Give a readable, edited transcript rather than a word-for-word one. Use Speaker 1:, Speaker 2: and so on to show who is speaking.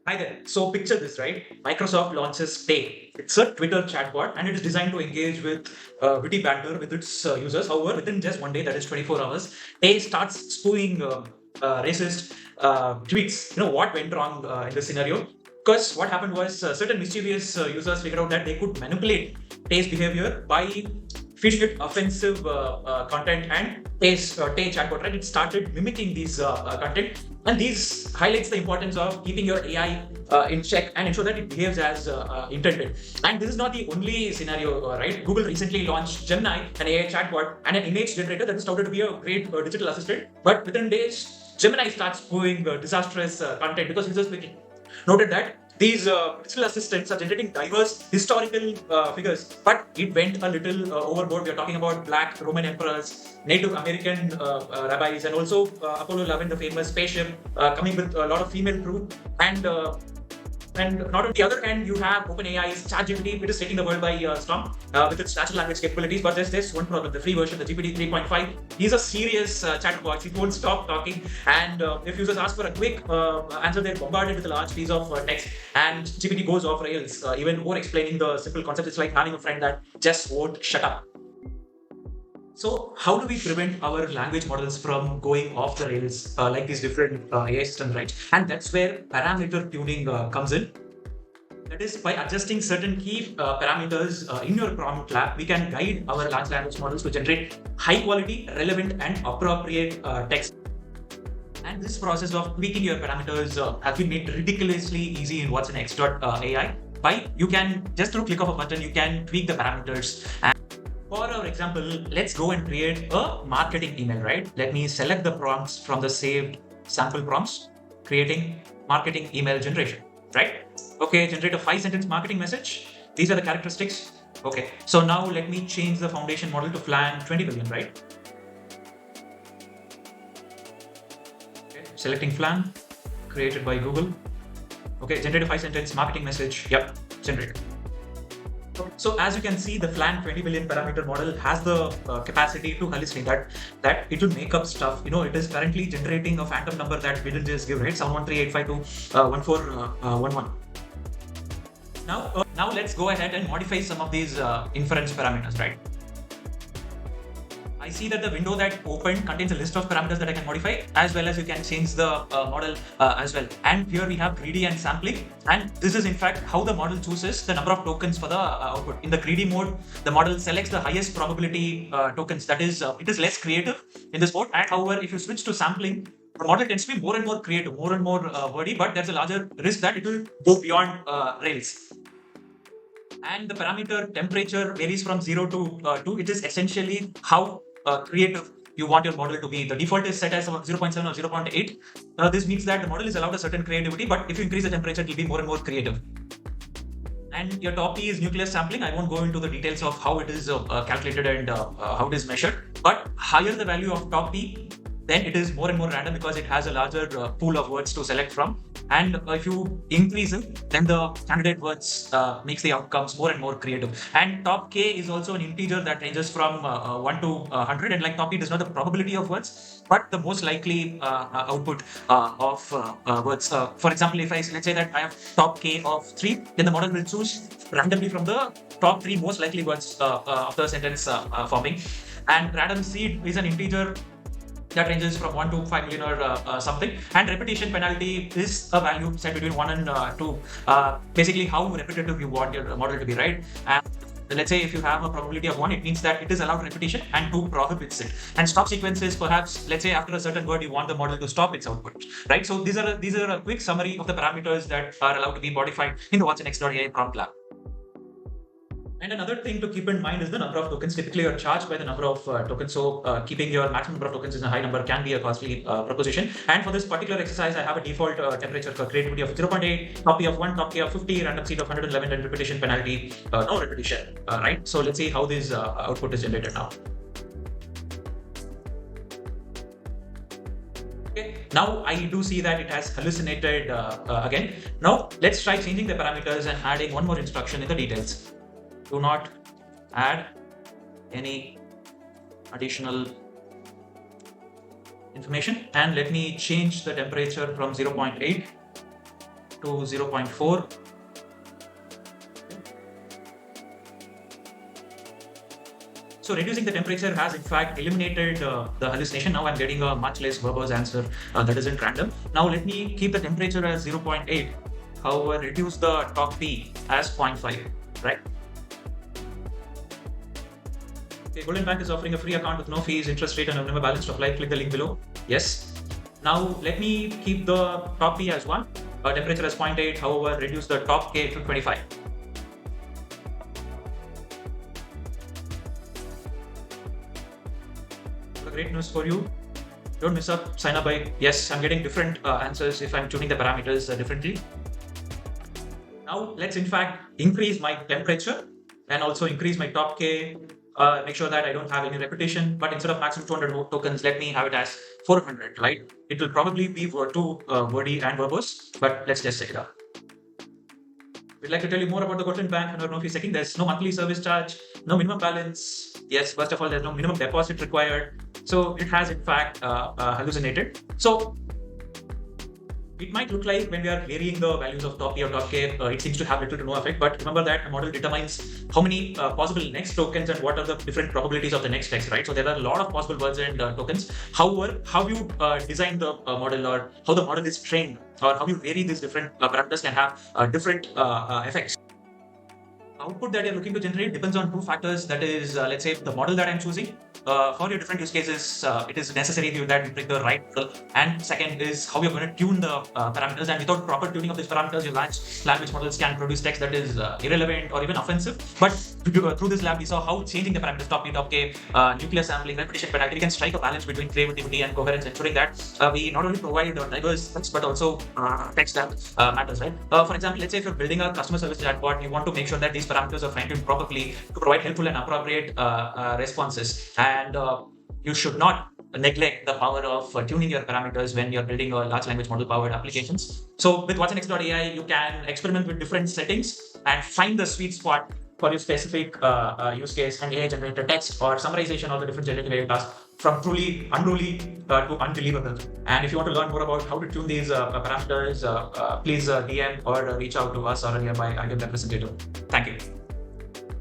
Speaker 1: Hi there. So picture this, right? Microsoft launches Tay. It's a Twitter chatbot, and it is designed to engage with witty banter with its users. However, within just one day, that is 24 hours, Tay starts spewing racist tweets. You know what went wrong in this scenario? Because what happened was certain mischievous users figured out that they could manipulate Tay's behavior by feeding it offensive content, and Tay chatbot, right? It started mimicking these content, and these highlights the importance of keeping your AI in check and ensure that it behaves as intended. And this is not the only scenario, right? Google recently launched Gemini, an AI chatbot and an image generator that is touted to be a great digital assistant. But within days, Gemini starts spewing disastrous content because users noted that these digital assistants are generating diverse historical figures, but it went a little overboard. We are talking about Black Roman emperors, Native American rabbis, and also Apollo 11, the famous spaceship, coming with a lot of female crew. And not on the other hand, you have OpenAI's ChatGPT, which is taking the world by storm with its natural language capabilities. But there's this one problem: the free version, the GPT 3.5, is a serious chatbot. It won't stop talking, and if users ask for a quick answer, they're bombarded with a large piece of text, and GPT goes off rails, even over explaining the simple concept. It's like having a friend that just won't shut up. So, how do we prevent our language models from going off the rails like these different AI systems, right? And that's where parameter tuning comes in. That is, by adjusting certain key parameters in your prompt lab, we can guide our large language models to generate high quality, relevant, and appropriate text. And this process of tweaking your parameters has been made ridiculously easy in What's Next AI. By you can just through click of a button, you can tweak the parameters. For our example, let's go and create a marketing email, right? Let me select the prompts from the saved sample prompts, creating marketing email generation, right? Okay, generate a 5 sentence marketing message. These are the characteristics. Okay, so now let me change the foundation model to FLAN 20 billion, right? Okay, selecting FLAN, created by Google. Okay, generate a 5 sentence marketing message. Yep, generate. So as you can see, the FLAN 20 billion parameter model has the capacity to hallucinate, that it will make up stuff. You know, it is currently generating a phantom number that we didn't just give, right? 71385214111. Now let's go ahead and modify some of these inference parameters, right? I see that the window that opened contains a list of parameters that I can modify, as well as you can change the model as well. And here we have greedy and sampling. And this is in fact how the model chooses the number of tokens for the output. In the greedy mode, the model selects the highest probability tokens. That is, it is less creative in this mode. And however, if you switch to sampling, the model tends to be more and more creative, more and more wordy, but there's a larger risk that it will go beyond rails. And the parameter temperature varies from 0 to 2. It is essentially how creative you want your model to be. The default is set as 0.7 or 0.8. This means that the model is allowed a certain creativity, but if you increase the temperature, it will be more and more creative. And your top P is nucleus sampling. I won't go into the details of how it is calculated and how it is measured, but higher the value of top P, then it is more and more random because it has a larger pool of words to select from. And if you increase it, then the candidate words makes the outcomes more and more creative. And top K is also an integer that ranges from 1 to 100. And like top P does not the probability of words, but the most likely output of words. For example, if let's say that I have top K of 3, then the model will choose randomly from the top 3 most likely words of the sentence forming. And random seed is an integer that ranges from 1 to 5 million or something. And repetition penalty is a value set between 1 and 2. Basically, how repetitive you want your model to be, right? And let's say if you have a probability of 1, it means that it is allowed repetition, and 2 prohibits it. And stop sequences, perhaps, let's say after a certain word, you want the model to stop its output, right? So these are a quick summary of the parameters that are allowed to be modified in the WhatsApp.ai prompt lab. And another thing to keep in mind is the number of tokens. Typically, you're charged by the number of tokens. So keeping your maximum number of tokens in a high number can be a costly proposition. And for this particular exercise, I have a default temperature for creativity of 0.8, top P of 1, top K of 50, random seed of 111, and repetition penalty, no repetition, right? So let's see how this output is generated now. Okay. Now I do see that it has hallucinated again. Now let's try changing the parameters and adding one more instruction in the details. Do not add any additional information, and let me change the temperature from 0.8 to 0.4. So reducing the temperature has in fact eliminated the hallucination. Now I'm getting a much less verbose answer that isn't random. Now let me keep the temperature as 0.8. However, reduce the top P as 0.5, right? Okay, Golden Bank is offering a free account with no fees, interest rate and a minimum balance to apply. Click the link below. Yes. Now let me keep the top P as 1, temperature as 0.8. However, reduce the top K to 25. Great news for you. Don't miss up, sign up by. Yes, I'm getting different answers if I'm tuning the parameters differently. Now let's in fact increase my temperature and also increase my top K. Make sure that I don't have any repetition, but instead of maximum 200 tokens, let me have it as 400, right? It will probably be too wordy and verbose, but let's just check it out. We'd like to tell you more about the Golden Bank and no fee checking. There's no monthly service charge, no minimum balance. Yes, first of all, there's no minimum deposit required. So it has in fact hallucinated. So it might look like when we are varying the values of top P or top K, it seems to have little to no effect. But remember that the model determines how many possible next tokens and what are the different probabilities of the next text, right? So there are a lot of possible words and tokens. However, how you design the model or how the model is trained or how you vary these different parameters can have different effects. Output that you're looking to generate depends on two factors. That is, let's say the model that I'm choosing. For your different use cases, it is necessary that you pick the right model. And second is how you're going to tune the parameters. And without proper tuning of these parameters, your large language models can produce text that is irrelevant or even offensive. But through this lab, we saw how changing the parameters top P, top K, nuclear sampling, repetition, but actually can strike a balance between creativity and coherence, ensuring that we not only provide diverse text but also text that matters, right? For example, let's say if you're building a customer service chatbot, you want to make sure that these parameters are fine-tuned properly to provide helpful and appropriate responses. And you should not neglect the power of tuning your parameters when you're building a large language model powered applications. So with watsonx.ai, you can experiment with different settings and find the sweet spot for your specific use case and AI generated text or summarization of the different generative AI tasks from truly unruly to unbelievable. And if you want to learn more about how to tune these parameters, please DM or reach out to us or a nearby IBM representative. Thank you.